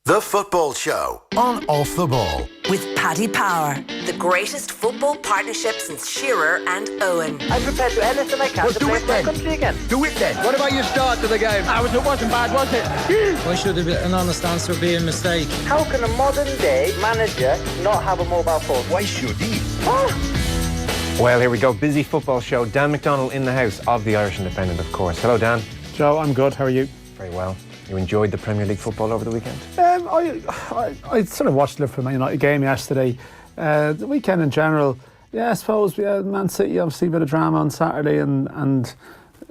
The Football Show on Off the Ball. With Paddy Power, the greatest football partnership since Shearer and Owen. I'm prepared to do anything I can to play for my country again. Do it then. What about your start to the game? It wasn't bad, was it? Why should an honest answer be a mistake? How can a modern day manager not have a mobile phone? Why should he? Well, here we go. Busy football show. Dan McDonnell in the house of the Irish Independent, of course. Hello, Dan. Joe, I'm good. How are you? Very well. You enjoyed the Premier League football over the weekend? I sort of watched the Liverpool Man United game yesterday. The weekend in general, yeah, I suppose we had Man City, obviously a bit of drama on Saturday, and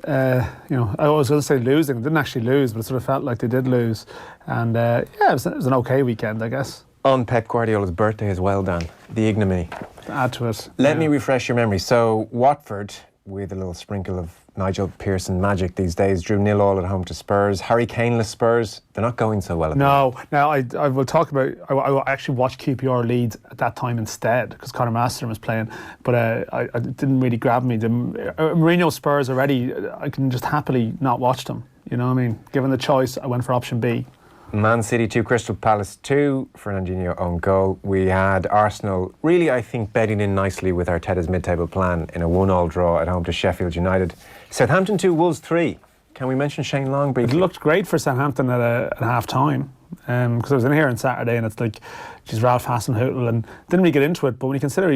I was going to say losing. They didn't actually lose, but it sort of felt like they did lose. And it was an okay weekend, I guess. On Pep Guardiola's birthday as well, Dan. The ignominy. Add to it. Let me refresh your memory. So Watford, with a little sprinkle of Nigel Pearson magic these days, drew 0-0 at home to Spurs. Harry Kane-less Spurs, they're not going so well at the moment. No, I will talk about. I actually watched QPR Leeds at that time instead because Conor Masterton was playing, but I didn't really grab me. The Mourinho Spurs already, I can just happily not watch them. You know what I mean? Given the choice, I went for option B. Man City 2, Crystal Palace 2, Fernandinho own goal. We had Arsenal really, I think, bedding in nicely with Arteta's mid-table plan in a 1-1 draw at home to Sheffield United. Southampton 2, Wolves 3. Can we mention Shane Long briefly? It looked great for Southampton at half-time because I was in here on Saturday and it's like, geez, Ralph Hasenhüttl, and didn't really get into it, but when you consider,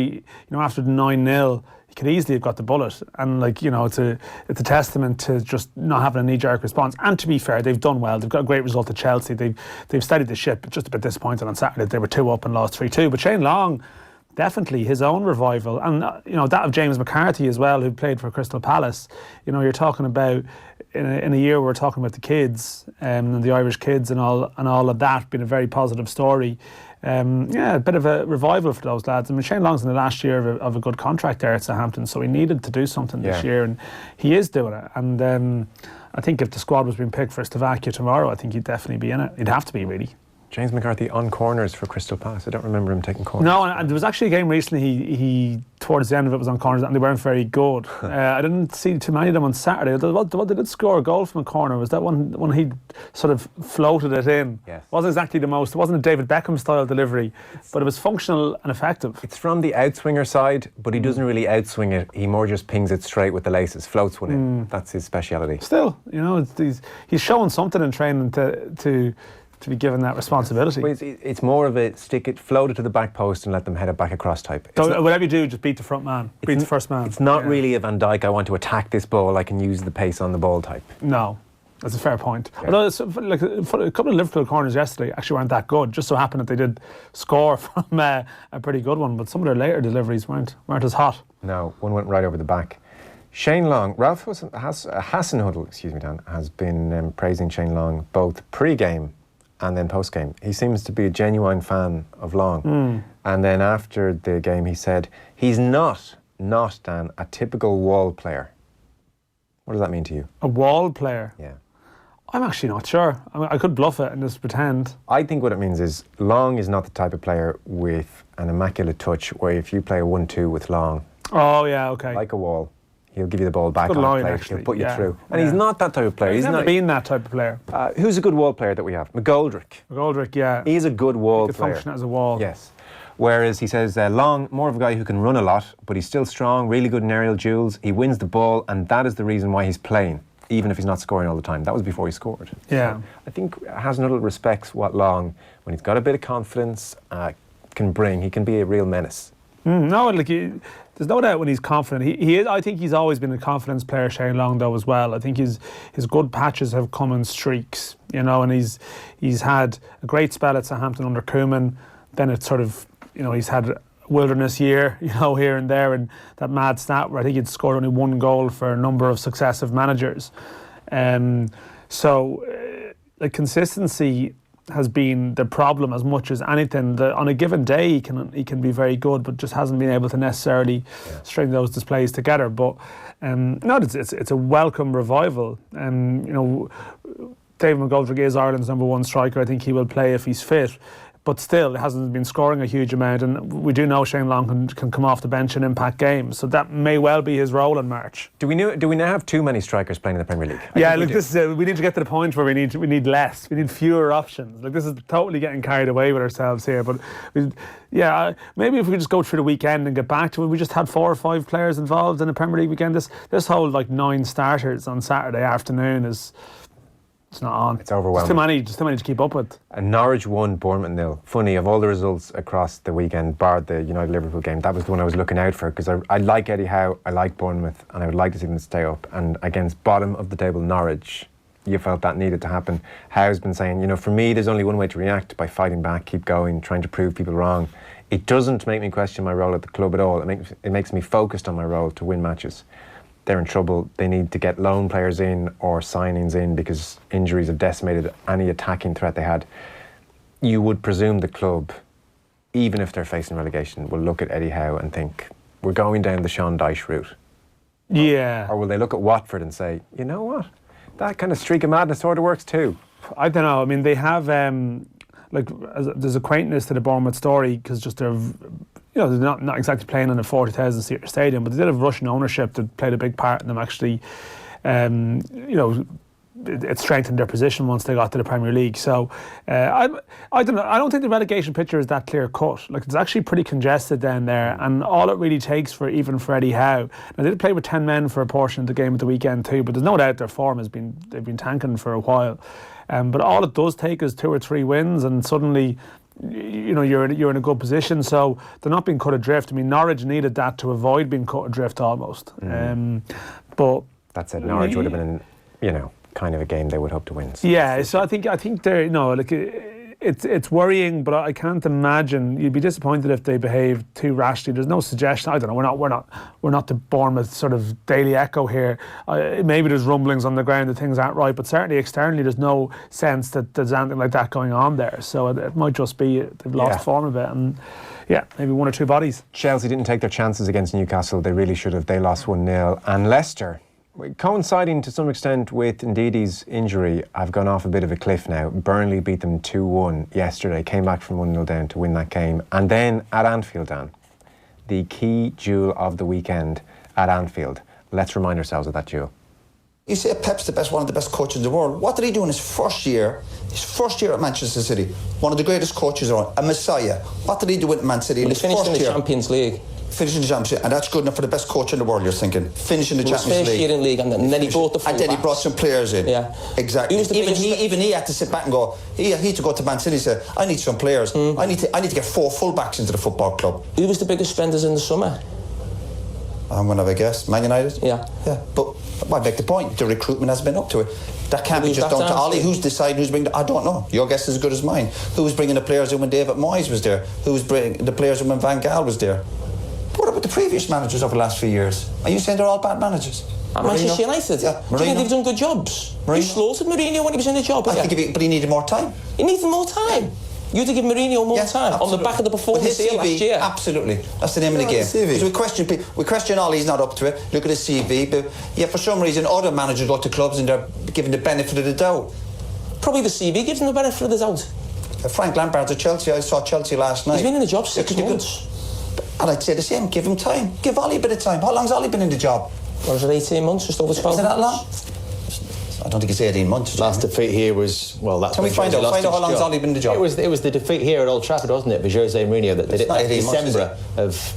after the 9-0, he could easily have got the bullet, and it's a testament to just not having a knee-jerk response. And to be fair, they've done well. They've got a great result at Chelsea. They've steadied the ship. Just a bit disappointed on Saturday. They were 2 up and lost 3-2. But Shane Long, definitely his own revival, and that of James McCarthy as well, who played for Crystal Palace. You're talking about in a year we're talking about the kids and the Irish kids and all of that being a very positive story. A bit of a revival for those lads. I mean, Shane Long's in the last year of a good contract there at Southampton, so he needed to do something this year, and he is doing it. And I think if the squad was being picked for Slovakia tomorrow, I think he'd definitely be in it. He'd have to be, really. James McCarthy on corners for Crystal Palace. I don't remember him taking corners. No, and there was actually a game recently he towards the end of it was on corners and they weren't very good. I didn't see too many of them on Saturday. They did score a goal from a corner. Was that one he sort of floated it in? Yes. It wasn't exactly the most. It wasn't a David Beckham style delivery, but it was functional and effective. It's from the outswinger side, but he doesn't really outswing it. He more just pings it straight with the laces, floats one in. That's his speciality. Still, he's showing something in training to be given that responsibility. It's more of a stick it, float it to the back post and let them head it back across type. Whatever you do, just beat the front man, beat the first man. It's not really a Van Dijk, I want to attack this ball, I can use the pace on the ball type. No, that's a fair point. Yeah. Although a couple of Liverpool corners yesterday actually weren't that good. Just so happened that they did score from a pretty good one, but some of their later deliveries weren't as hot. No, one went right over the back. Shane Long, Ralph Hasenhüttl, Dan, has been praising Shane Long both pre-game and then post-game. He seems to be a genuine fan of Long. And then after the game he said, he's not, Dan, a typical wall player. What does that mean to you? A wall player? Yeah. I'm actually not sure. I could bluff it and just pretend. I think what it means is Long is not the type of player with an immaculate touch where if you play a 1-2 with Long, oh yeah, okay, like a wall, he'll give you the ball back good on line, play. actually. He'll put you through. And he's not that type of player. He's never been that type of player. Who's a good wall player that we have? McGoldrick, yeah. He's a good wall he could player. function as a wall. Yes. Whereas he says Long, more of a guy who can run a lot, but he's still strong, really good in aerial duels. He wins the ball, and that is the reason why he's playing, even if he's not scoring all the time. That was before he scored. Yeah. So I think Hasenhüttl respects what Long, when he's got a bit of confidence, can bring. He can be a real menace. There's no doubt when he's confident. He is. I think he's always been a confidence player, Shane Long, though, as well. I think his good patches have come in streaks, and he's had a great spell at Southampton under Koeman. Then it's sort of, he's had a wilderness year, here and there, and that mad stat where I think he'd scored only one goal for a number of successive managers. Consistency has been the problem as much as anything. On a given day, he can be very good, but just hasn't been able to necessarily string those displays together. But it's a welcome revival. David McGoldrick is Ireland's #1 striker. I think he will play if he's fit. but still it hasn't been scoring a huge amount, and we do know Shane Long can come off the bench and impact games, so that may well be his role in March. Do we now have too many strikers playing in the Premier League? Yeah, look, we need to get to the point where we need less. We need fewer options. Like, this is totally getting carried away with ourselves here. But maybe if we just go through the weekend and get back to it, we just had 4 or 5 players involved in the Premier League weekend. This whole 9 starters on Saturday afternoon it's not on. It's overwhelming. Just too many to keep up with. And Norwich won, Bournemouth 0. Funny, of all the results across the weekend, barred the United-Liverpool game, that was the one I was looking out for, because I like Eddie Howe, I like Bournemouth, and I would like to see them stay up. And against bottom of the table Norwich, you felt that needed to happen. Howe's been saying, for me, there's only one way to react, by fighting back, keep going, trying to prove people wrong. It doesn't make me question my role at the club at all. It makes me focused on my role to win matches. They're in trouble. They need to get loan players in or signings in, because injuries have decimated any attacking threat they had. You would presume the club, even if they're facing relegation, will look at Eddie Howe and think, we're going down the Sean Dyche route. Yeah. Or will they look at Watford and say, you know what, that kind of streak of madness sort of works too? I don't know. I mean, they have there's a quaintness to the Bournemouth story, because just they're not exactly playing in a 40,000 seat stadium, but they did have Russian ownership that played a big part in them actually. It strengthened their position once they got to the Premier League. So I don't know. I don't think the relegation picture is that clear cut. It's actually pretty congested down there, and all it really takes for Eddie Howe. Now, they did play with 10 men for a portion of the game at the weekend too, but there's no doubt their form they've been tanking for a while. But all it does take is 2 or 3 wins, and suddenly you're in a good position. So they're not being cut adrift. I mean, Norwich needed that to avoid being cut adrift almost. But that said, Norwich would have been kind of a game they would hope to win. So I think they're it's worrying, but I can't imagine. You'd be disappointed if they behave too rashly. There's no suggestion. I don't know. We're not the Bournemouth sort of Daily Echo here. Maybe there's rumblings on the ground that things aren't right, but certainly externally there's no sense that there's anything like that going on there. So it might just be they've lost form a bit, and maybe 1 or 2 bodies. Chelsea didn't take their chances against Newcastle. They really should have. They lost 1-0, and Leicester, coinciding to some extent with Ndidi's injury, I've gone off a bit of a cliff now. Burnley beat them 2-1 yesterday, came back from 1-0 down to win that game. And then at Anfield, Dan, the key duel of the weekend at Anfield. Let's remind ourselves of that duel. You say Pep's one of the best coaches in the world. What did he do in his first year? His first year at Manchester City, one of the greatest coaches around, a messiah. What did he do with Man City in his first year? He finished in the Champions League. Finishing the Championship, and that's good enough for the best coach in the world, you're thinking. Finishing the Champions League. First year in league, and then he brought the full and then he backs. brought some players in. Yeah. Exactly. Even he had to sit back and go, he had to go to Man City and say, I need some players. I need to get 4 full-backs into the football club. Who was the biggest spenders in the summer? I'm going to have a guess. Man United? Yeah. But I make the point, the recruitment has been up to it. That can't be just down to Ollie. Who's deciding who's bringing I don't know. Your guess is as good as mine. Who was bringing the players in when David Moyes was there? Who was bringing the players in when Van Gaal was there? What about the previous managers over the last few years? Are you saying they're all bad managers? Manchester United? Yeah. Do you think they've done good jobs? You slaughtered Mourinho when he was in the job. But he needed more time. He needed more time. You had to give Mourinho more time on the back of the performance here last year. Absolutely. That's the name of the game. Because we question Ollie's not up to it. Look at his CV. But for some reason, other managers go to clubs and they're given the benefit of the doubt. Probably the CV gives them the benefit of the doubt. Frank Lampard's at Chelsea. I saw Chelsea last night. He's been in the job 6 months. And I'd say the same. Give him time. Give Ollie a bit of time. How long's Ollie been in the job? What was it, 18 months? Just over 12 months? Is it that long? I don't think it's 18 months. Last defeat here was, that's Can we find out how long's Ollie been in the job? It was the defeat here at Old Trafford, wasn't it, for Jose Mourinho that did it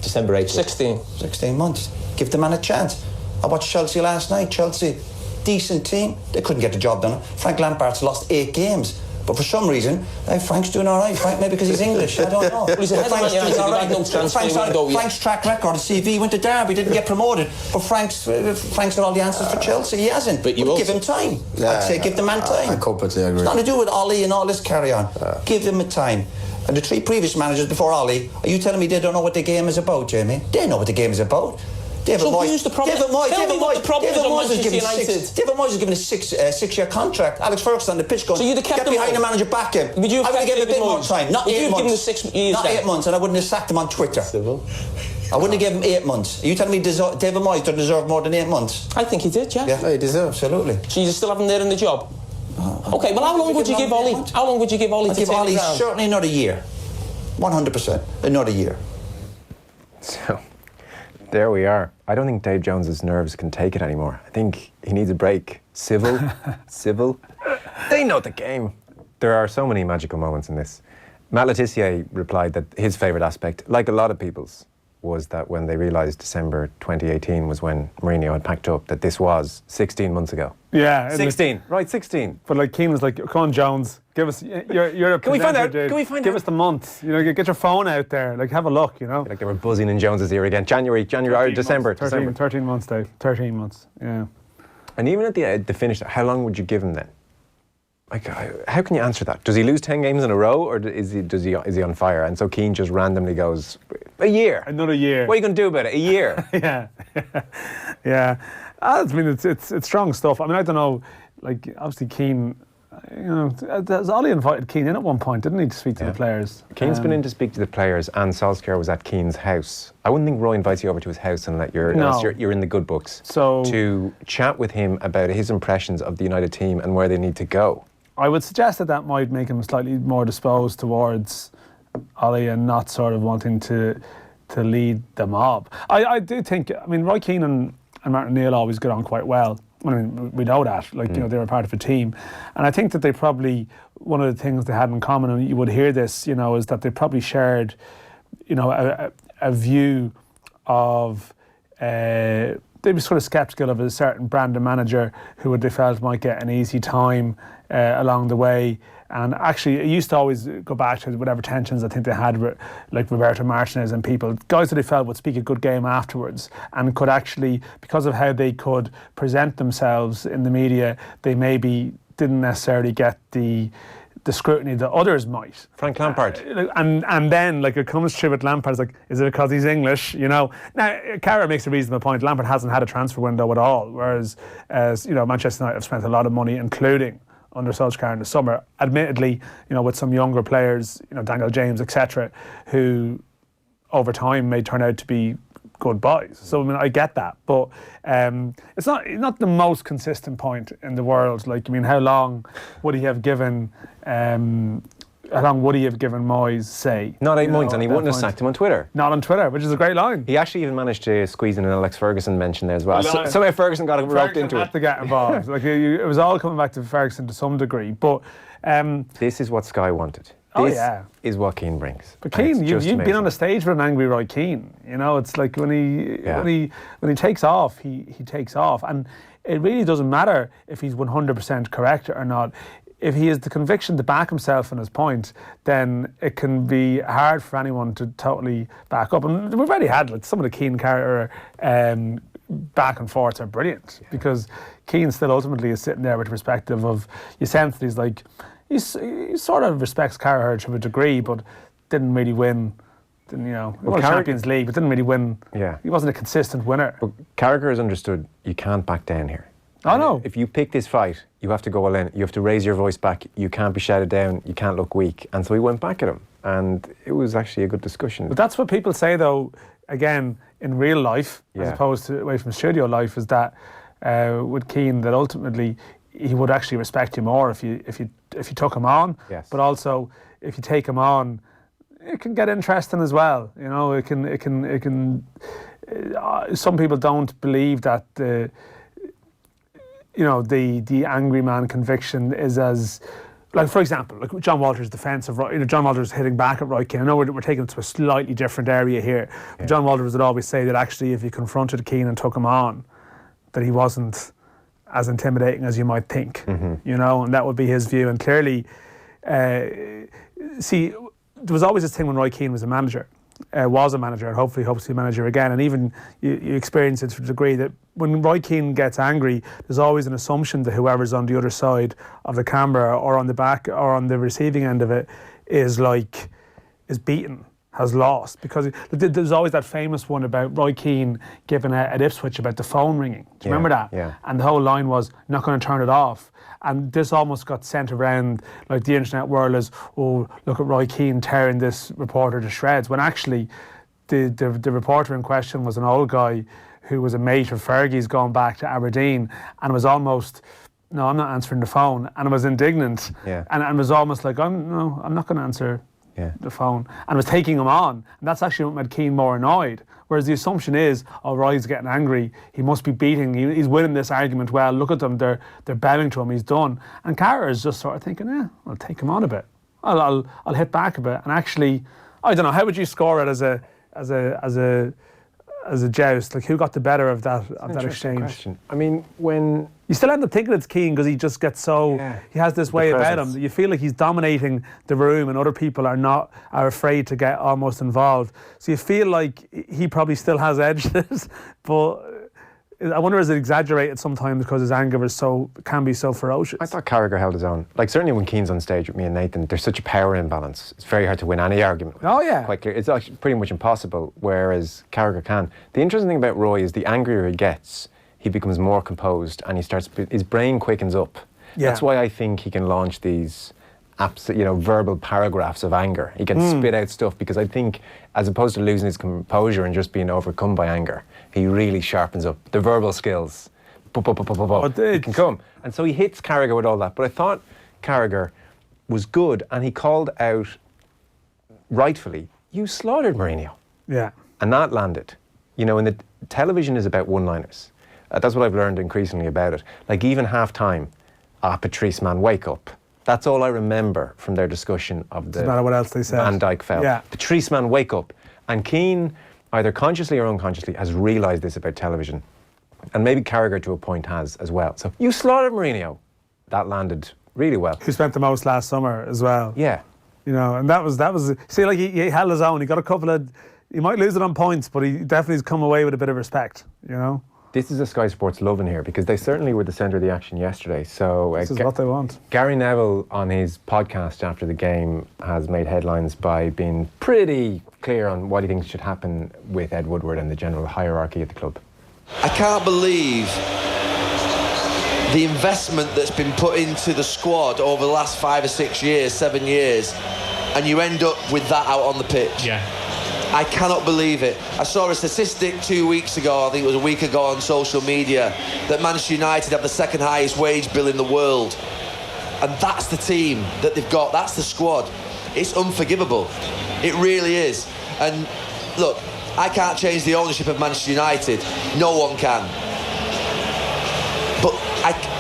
December 18. 16 months. Give the man a chance. I watched Chelsea last night. Chelsea, decent team. They couldn't get the job done. Frank Lampard's lost 8 games. But for some reason, Frank's doing all right. Frank, maybe because he's English. I don't know. Frank's doing all right. Frank's track record, his CV went to Derby, didn't get promoted. But Frank's got all the answers for Chelsea. He hasn't. But give him time. I'd say give the man time. I completely agree. It's nothing to do with Ollie and all this carry on. Give him a time. And the 3 previous managers before Ollie, are you telling me they don't know what the game is about, Jamie? They know what the game is about. David Moyes was given a 6-year contract. Alex Ferguson on the pitch going, so get behind the manager, back him. I would have given him a bit more time. Not 8 months. Not 8 months, and I wouldn't have sacked him on Twitter. I wouldn't have given him 8 months. Are you telling me David Moyes doesn't deserve more than 8 months? I think he did, yeah. He deserves, absolutely. So you still have him there in the job? Okay, well, how long would you give Ollie? How long would you give Ollie to turn it around? Certainly not a year. 100%. Another year. So, there we are. I don't think Dave Jones's nerves can take it anymore. I think he needs a break. Civil. They know the game. There are so many magical moments in this. Matt Letizia replied that his favourite aspect, like a lot of people's, was that when they realised December 2018 was when Mourinho had packed up, that this was 16 months ago. Yeah. 16. Right, 16. But like Keane was like, come on, Jones, give us, you're a Can we find out? dude. Can we find Give out? us the month. You know, get your phone out there. Like, have a look, you know. Like they were buzzing in Jones's ear again. January, or December. 13 months, Dave. 13 months, yeah. And even at the finish, how long would you give him then? Like, how can you answer that? Does he lose 10 games in a row, or is he on fire? And so Keane just randomly goes, a year. Another year. What are you going to do about it? A year. Yeah. Yeah. I mean, it's strong stuff. I mean, I don't know, like, obviously Keane, you know, Ollie invited Keane in at one point, didn't he, to speak to the players? Keane's been in to speak to the players, and Solskjaer was at Keane's house. I wouldn't think Roy invites you over to his house and let you're in the good books. So to chat with him about his impressions of the United team and where they need to go. I would suggest that might make him slightly more disposed towards Ollie and not sort of wanting to lead the mob. I do think, I mean, Roy Keane and Martin O'Neill always get on quite well. I mean, we know that, like, you know, they were part of a team. And I think that they probably, one of the things they had in common, and you would hear this, you know, is that they probably shared, you know, a view of, they'd be sort of sceptical of a certain brand of manager who they felt might get an easy time along the way. And actually, it used to always go back to whatever tensions I think they had with, like, Roberto Martinez and people, guys that they felt would speak a good game afterwards and could actually, because of how they could present themselves in the media, they maybe didn't necessarily get the scrutiny that others might. Frank Lampard. And then, like, it comes true with Lampard, it's like, is it because he's English, you know? Now, Carra makes a reasonable point. Lampard hasn't had a transfer window at all, whereas, you know, Manchester United have spent a lot of money, including under Solskjaer in the summer, admittedly, you know, with some younger players, you know, Daniel James, etc., who over time may turn out to be good buys. So I mean, I get that, but it's not the most consistent point in the world. Like, I mean, how long would he have given? How long would he have given Moyes, say? Not 8 months, and he wouldn't have sacked him on Twitter. Not on Twitter, which is a great line. He actually even managed to squeeze in an Alex Ferguson mention there as well. Somehow Ferguson got roped into had to get involved. Like, it was all coming back to Ferguson to some degree. But this is what Sky wanted. This is what Keane brings. But Keane, you've been on the stage with an angry Roy Keane. You know, it's like when he takes off, he takes off, and it really doesn't matter if he's 100% correct or not. If he has the conviction to back himself in his point, then it can be hard for anyone to totally back up. And we've already had, like, some of the Keane character back and forths are brilliant, because Keane still ultimately is sitting there with the perspective of, you sense that he's like, he sort of respects Carragher to a degree, but didn't really win. He won Champions League, but didn't really win. Yeah. He wasn't a consistent winner. But Carragher has understood you can't back down here. I know. If you pick this fight, you have to go all in. You have to raise your voice back. You can't be shouted down. You can't look weak. And so he went back at him. And it was actually a good discussion. But that's what people say, though, again, in real life, as opposed to away from studio life, is that with Keane, that ultimately he would actually respect you more if you took him on. Yes. But also, if you take him on, it can get interesting as well. You know, it can. Some people don't believe that the angry man conviction is as, like, for example, like John Walter's defence of, John Walter's hitting back at Roy Keane. I know we're taking it to a slightly different area here. But John Walters would always say that actually, if you confronted Keane and took him on, that he wasn't as intimidating as you might think. You know, and that would be his view. And clearly, see, there was always this thing when Roy Keane was a manager, and hopefully hopes to be a manager again. And even you experience it to a degree that when Roy Keane gets angry, there's always an assumption that whoever's on the other side of the camera or on the back or on the receiving end of it is beaten, has lost. Because there's always that famous one about Roy Keane giving at Ipswich about the phone ringing. Do you remember that? Yeah. And the whole line was, not going to turn it off. And this almost got sent around like the internet world as, oh, look at Roy Keane tearing this reporter to shreds, when actually the reporter in question was an old guy who was a mate of Fergie's going back to Aberdeen, and was almost, no, I'm not answering the phone, and was indignant, and was almost like, I'm not going to answer the phone and was taking him on. And that's actually what made Keane more annoyed. Whereas the assumption is, oh, Roy's getting angry. He must be beating. He's winning this argument. Well, look at them. They're bowing to him. He's done. And Carragher is just sort of thinking, I'll take him on a bit. I'll hit back a bit. And actually, I don't know. How would you score it as a joust? Like, who got the better of that exchange? Question. I mean, when you still end up thinking it's Keane because he just gets so he has this way about him that you feel like he's dominating the room and other people are afraid to get almost involved. So you feel like he probably still has edges, but I wonder, is it exaggerated sometimes because his anger can be so ferocious? I thought Carragher held his own. Like, certainly when Keane's on stage with me and Nathan, there's such a power imbalance. It's very hard to win any argument. Oh, yeah. Quite clear. It's actually pretty much impossible, whereas Carragher can. The interesting thing about Roy is the angrier he gets, he becomes more composed and his brain quickens up. Yeah. That's why I think he can launch these verbal paragraphs of anger. He can spit out stuff because I think, as opposed to losing his composure and just being overcome by anger, he really sharpens up the verbal skills. He can come. And so he hits Carragher with all that. But I thought Carragher was good and he called out, rightfully, you slaughtered Mourinho. Yeah. And that landed. And the television is about one-liners. That's what I've learned increasingly about it. Like, even half-time, Patrice, man, wake up. That's all I remember from their discussion of the no matter what else they said. Van Dijk foul. Yeah. Patrice, man, wake up. And Keane, either consciously or unconsciously, has realised this about television. And maybe Carragher to a point has as well. So, you slaughtered Mourinho. That landed really well. Who spent the most last summer as well. Yeah. And that was see, like, he held his own. He got a couple of, he might lose it on points, but he definitely has come away with a bit of respect, This is a Sky Sports love in here because they certainly were the centre of the action yesterday. So this is what they want. Gary Neville on his podcast after the game has made headlines by being pretty clear on what he thinks should happen with Ed Woodward and the general hierarchy at the club. I can't believe the investment that's been put into the squad over the last 5 or 6 years, 7 years, and you end up with that out on the pitch. Yeah. I cannot believe it. I saw a statistic 2 weeks ago, I think it was a week ago on social media, that Manchester United have the second highest wage bill in the world. And that's the team that they've got, that's the squad. It's unforgivable. It really is. And look, I can't change the ownership of Manchester United. No one can. But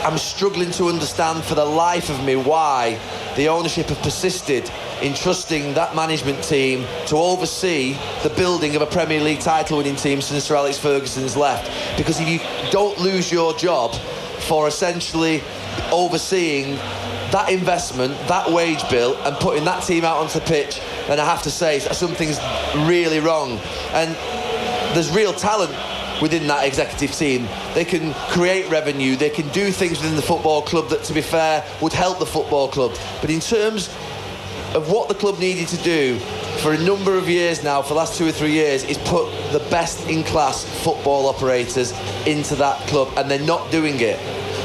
I'm struggling to understand for the life of me why the ownership have persisted in trusting that management team to oversee the building of a Premier League title-winning team since Sir Alex Ferguson's left. Because if you don't lose your job for essentially overseeing that investment, that wage bill, and putting that team out onto the pitch, then I have to say something's really wrong. And there's real talent within that executive team. They can create revenue, they can do things within the football club that, to be fair, would help the football club. But in terms of what the club needed to do for a number of years now, for the last 2 or 3 years, is put the best in class football operators into that club, and they're not doing it.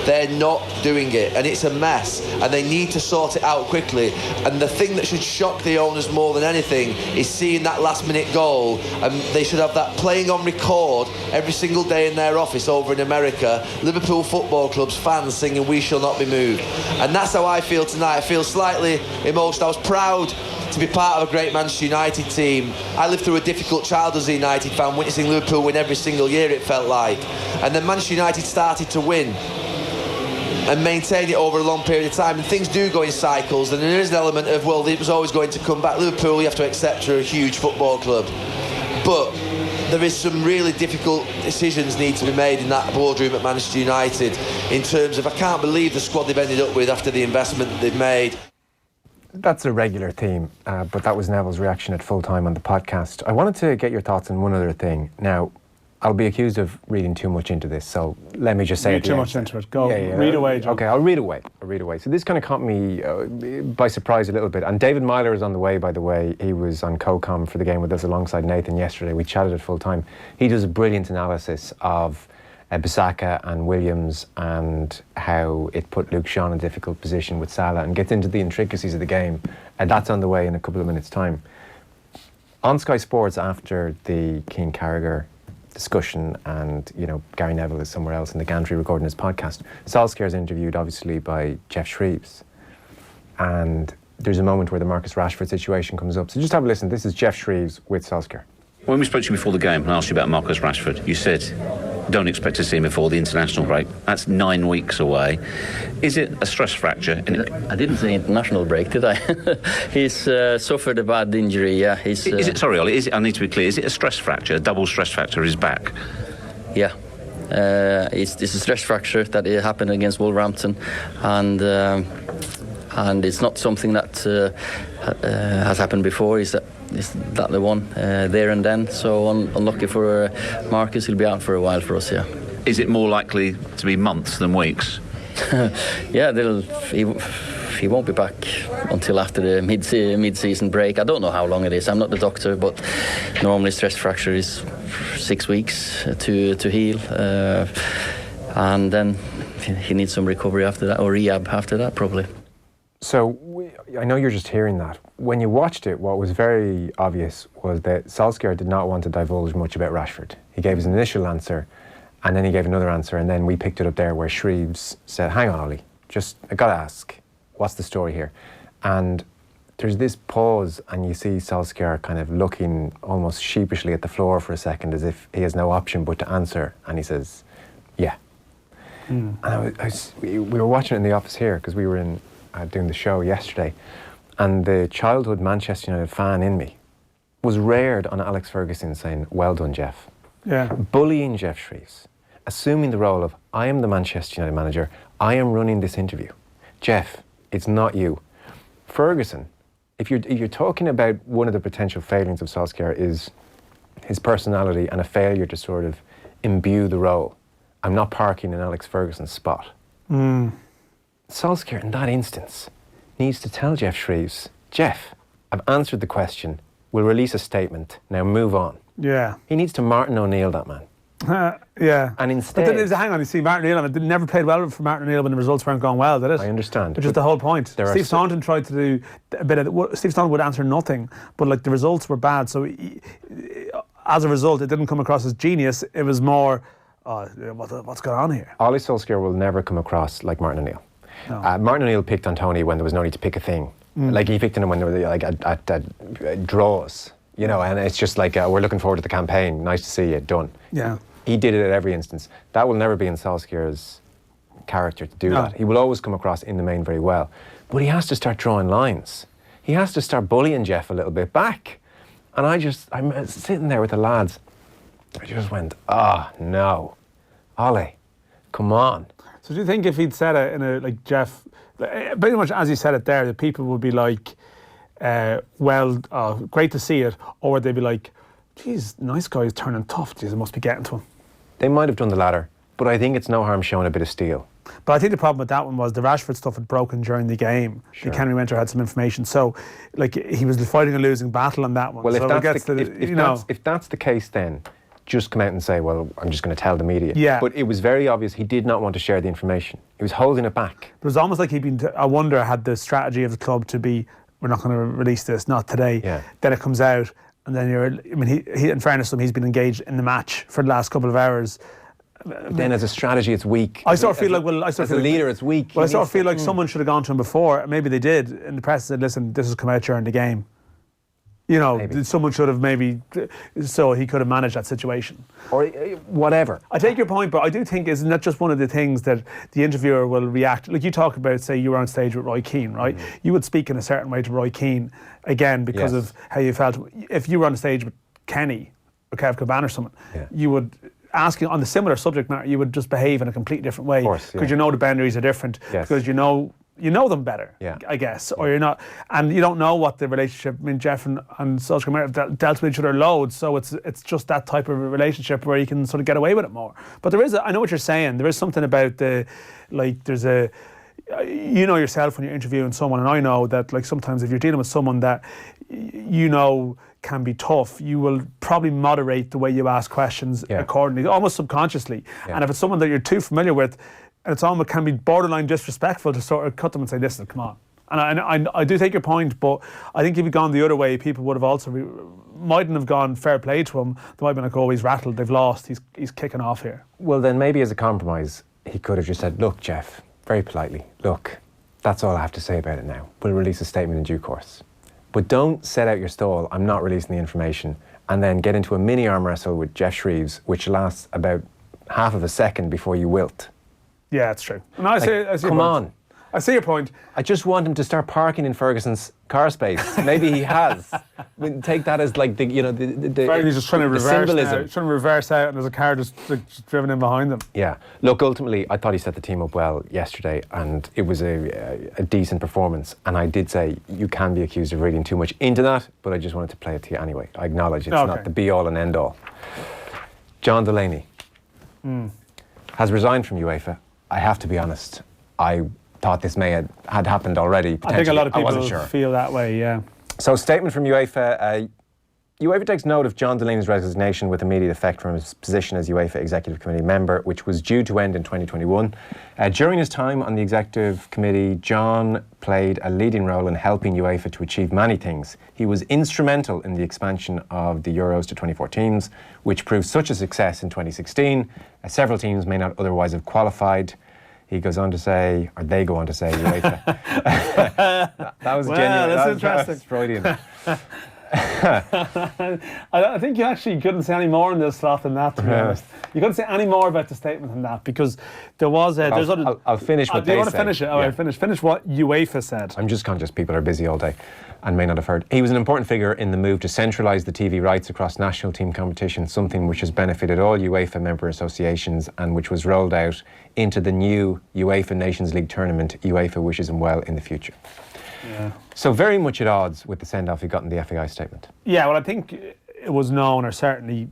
They're not doing it, and it's a mess, and they need to sort it out quickly. And the thing that should shock the owners more than anything is seeing that last-minute goal, and they should have that playing on record every single day in their office over in America. Liverpool Football Club's fans singing "We Shall Not Be Moved," and that's how I feel tonight. I feel slightly emotional. I was proud to be part of a great Manchester United team. I lived through a difficult childhood as a United fan, witnessing Liverpool win every single year, it felt like. And then Manchester United started to win and maintain it over a long period of time, and things do go in cycles, and there is an element of, well, it was always going to come back. Liverpool, you have to accept, are a huge football club, but there is some really difficult decisions need to be made in that boardroom at Manchester United in terms of, I can't believe the squad they've ended up with after the investment that they've made. That's a regular theme, but that was Neville's reaction at full time on the podcast. I wanted to get your thoughts on one other thing. Now, I'll be accused of reading too much into this, so let me just say read too much into it. Go, read away, John. Okay, I'll read away. So this kind of caught me by surprise a little bit. And David Meyler is on the way, by the way. He was on co-com for the game with us alongside Nathan yesterday. We chatted at full time. He does a brilliant analysis of Bissaka and Williams and how it put Luke Shaw in a difficult position with Salah and gets into the intricacies of the game. And that's on the way in a couple of minutes' time. On Sky Sports, after the Keane Carragher discussion, and Gary Neville is somewhere else in the gantry recording his podcast, Solskjaer's interviewed obviously by Jeff Shreves, and there's a moment where the Marcus Rashford situation comes up. So just have a listen. This is Jeff Shreves with Solskjaer. When we spoke to you before the game and asked you about Marcus Rashford, you said, don't expect to see him before the international break. That's 9 weeks away. Is it a stress fracture? I didn't say international break, did I? He's suffered a bad injury, yeah. Is it, sorry, Ollie, I need to be clear, is it a stress fracture, a double stress fracture his back? Yeah. It's a stress fracture that happened against Wolverhampton, and it's not something that has happened before. Is that the one there and then? So unlucky for Marcus, he'll be out for a while for us. Yeah. Is it more likely to be months than weeks? Yeah, he won't be back until after the mid-season break. I don't know how long it is. I'm not the doctor, but normally stress fracture is 6 weeks to heal, and then he needs some recovery after that, or rehab after that, probably. So I know you're just hearing that. When you watched it, what was very obvious was that Solskjaer did not want to divulge much about Rashford. He gave his initial answer, and then he gave another answer, and then we picked it up there where Shreves said, hang on, Ollie, I got to ask, what's the story here? And there's this pause, and you see Solskjaer kind of looking almost sheepishly at the floor for a second, as if he has no option but to answer, and he says, yeah. And we were watching it in the office here, because we were doing the show yesterday, and the childhood Manchester United fan in me was reared on Alex Ferguson saying, well done, Jeff. Yeah. Bullying Jeff Shreves, assuming the role of, I am the Manchester United manager, I am running this interview. Jeff, it's not you. Ferguson, if you're talking about one of the potential failings of Solskjaer is his personality and a failure to sort of imbue the role, I'm not parking in Alex Ferguson's spot. Solskjaer, in that instance, needs to tell Jeff Shreves, Jeff, I've answered the question, we'll release a statement, now move on. Yeah. He needs to Martin O'Neill that man. Yeah. And instead... But then, hang on, you see, Martin O'Neill, it never played well for Martin O'Neill when the results weren't going well, did it? I understand. Which is the whole point. Steve Staunton tried to do a bit of... Steve Staunton would answer nothing, but like the results were bad, so as a result, it didn't come across as genius, it was more, what's going on here? Ollie Solskjaer will never come across like Martin O'Neill. No. Martin O'Neill picked on Tony when there was no need to pick a thing. Like he picked on him when they were like at draws, you know, and it's just like, we're looking forward to the campaign, nice to see you, done. Yeah. He did it at every instance. That will never be in Solskjaer's character to do that. He will always come across in the main very well. But he has to start drawing lines. He has to start bullying Jeff a little bit back. And I'm sitting there with the lads. I just went, no. Ollie, come on. So do you think if he'd said it in a, like Jeff, pretty much as he said it there, the people would be like, great to see it, or would they be like, geez, nice guy is turning tough, geez, it must be getting to him. They might have done the latter, but I think it's no harm showing a bit of steel. But I think the problem with that one was the Rashford stuff had broken during the game. Sure. Henry Winter had some information, so like he was fighting a losing battle on that one. Well, so if that's the case, then just come out and say, well, I'm just going to tell the media. Yeah. But it was very obvious he did not want to share the information. He was holding it back. It was almost like I wonder, had the strategy of the club to be, we're not going to release this, not today. Yeah. Then it comes out, and then he in fairness to him, he's been engaged in the match for the last couple of hours. Then as a strategy, it's weak. I sort of feel like, as a leader, it's weak. Well, I sort of feel like someone should have gone to him before. Maybe they did. And the press said, listen, this has come out during the game. You know, maybe. Someone should have so he could have managed that situation. Or whatever. I take your point, but I do think, isn't that just one of the things that the interviewer will react, like you talk about, say you were on stage with Roy Keane, right? Mm-hmm. You would speak in a certain way to Roy Keane, again, because of how you felt. If you were on stage with Kenny or Kev Caban or someone, you would... asking on the similar subject matter, you would just behave in a completely different way because you know the boundaries are different, because you know them better, I guess, or you're not, and you don't know what the relationship. I mean, Jeff and Solskjaer have dealt with each other loads, so it's just that type of a relationship where you can sort of get away with it more. But there is, I know what you're saying. There is something about there's a. You know yourself when you're interviewing someone, and I know that like sometimes if you're dealing with someone that you know can be tough, you will probably moderate the way you ask questions accordingly, almost subconsciously. And if it's someone that you're too familiar with, and it's almost can be borderline disrespectful to sort of cut them and say, listen, come on. And I do take your point, but I think if you'd gone the other way, people would have also mightn't have gone fair play to him. They might have been like, oh, he's rattled, they've lost, he's kicking off here. Well, then maybe as a compromise, he could have just said, look, Jeff, very politely, look, That's all I have to say about it now. We'll release a statement in due course. But don't set out your stall, I'm not releasing the information, and then get into a mini arm wrestle with Jeff Shreves, which lasts about half of a second before you wilt. Yeah, it's true. And I see come on. I see your point. I just want him to start parking in Ferguson's car space. Maybe he has. Take that as like the He's just trying to reverse symbolism. now, trying to reverse out, and there's a car just driven in behind them. Yeah. Look, ultimately, I thought he set the team up well yesterday, and it was a decent performance. And I did say you can be accused of reading too much into that, but I just wanted to play it to you anyway. I acknowledge it's not the be-all and end-all. John Delaney has resigned from UEFA. I have to be honest. I thought this may had happened already. I think a lot of people sure. feel that way, yeah. So, statement from UEFA. UEFA takes note of John Delaney's resignation with immediate effect from his position as UEFA Executive Committee member, which was due to end in 2021. During his time on the Executive Committee, John played a leading role in helping UEFA to achieve many things. He was instrumental in the expansion of the Euros to 2014s, which proved such a success in 2016. Several teams may not otherwise have qualified. He goes on to say, or they go on to say, UEFA. that was genuine. That's interesting. That's Freudian. I think you actually couldn't say any more in this slot than that, to be honest. You couldn't say any more about the statement than that, because there was a... I'll finish what they say. Do you want to finish it? Oh, yeah. Finish what UEFA said. I'm just conscious people are busy all day and may not have heard. He was an important figure in the move to centralise the TV rights across national team competition, something which has benefited all UEFA member associations and which was rolled out into the new UEFA Nations League tournament. UEFA wishes him well in the future. Yeah. So very much at odds with the send-off he got in the FAI statement. Yeah, well, I think it was known, or certainly,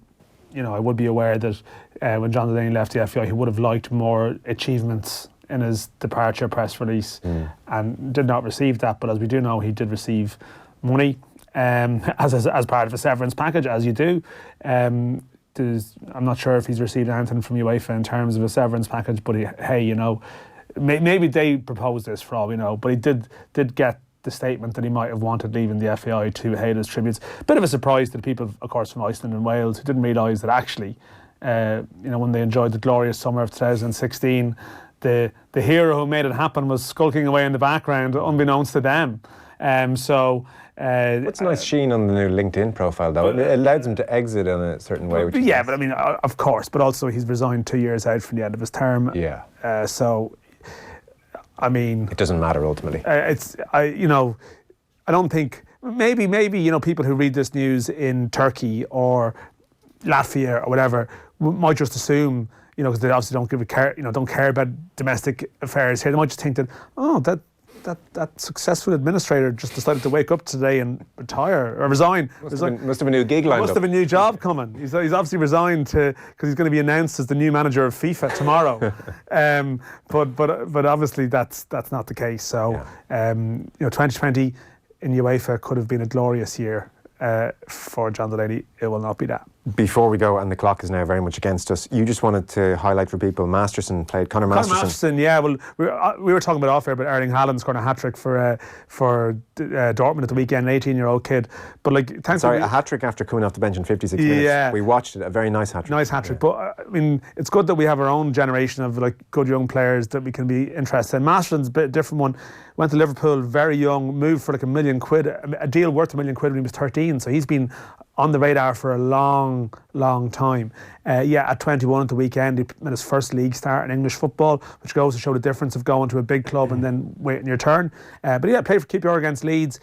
I would be aware that when John Delaney left the FAI, he would have liked more achievements in his departure press release and did not receive that. But as we do know, he did receive money as part of a severance package, as you do. I'm not sure if he's received anything from UEFA in terms of a severance package, but maybe they proposed this for all we know, but he did get the statement that he might have wanted leaving the FAI to pay his tributes. Bit of a surprise to the people, of course, from Iceland and Wales, who didn't realise that actually, when they enjoyed the glorious summer of 2016, the hero who made it happen was skulking away in the background, unbeknownst to them. What's a nice sheen on the new LinkedIn profile, though. It allows him to exit in a certain way. Which but I mean, of course, but also he's resigned 2 years out from the end of his term. Yeah. I mean, it doesn't matter ultimately. I don't think maybe people who read this news in Turkey or Latvia or whatever might just assume, because they obviously don't care about domestic affairs here. They might just think that that successful administrator just decided to wake up today and retire or resign. Must have a new gig lined up. Must have a new job coming. He's obviously resigned because he's going to be announced as the new manager of FIFA tomorrow. But obviously that's not the case. So 2020 in UEFA could have been a glorious year for John Delaney. It will not be that. Before we go, and the clock is now very much against us, you just wanted to highlight for people, Conor Masterson. Yeah, well, we were talking about off air about Erling Haaland's scoring a hat-trick for Dortmund at the weekend, an 18-year-old kid. But a hat-trick after coming off the bench in 56 minutes. Yeah. We watched it, a very nice hat-trick. Nice hat-trick, but I mean, it's good that we have our own generation of good young players that we can be interested in. Masterson's a bit different one. Went to Liverpool very young, moved for £1 million, a deal worth £1 million when he was 13, so he's been on the radar for a long time. At 21 at the weekend, he made his first league start in English football, which goes to show the difference of going to a big club and then waiting your turn. Played for QPR against Leeds,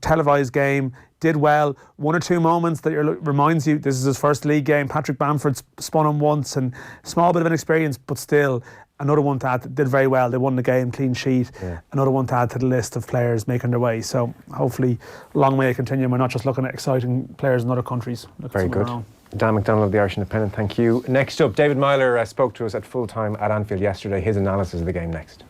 televised game, did well. One or two moments that reminds you this is his first league game. Patrick Bamford spun him once, and small bit of an experience, but still another one to add. Did very well. They won the game, clean sheet. Yeah. Another one to add to the list of players making their way. So hopefully, long way to continue. We're not just looking at exciting players in other countries. Very good. Dan McDonnell of the Irish Independent, thank you. Next up, David Meyler spoke to us at full time at Anfield yesterday. His analysis of the game next.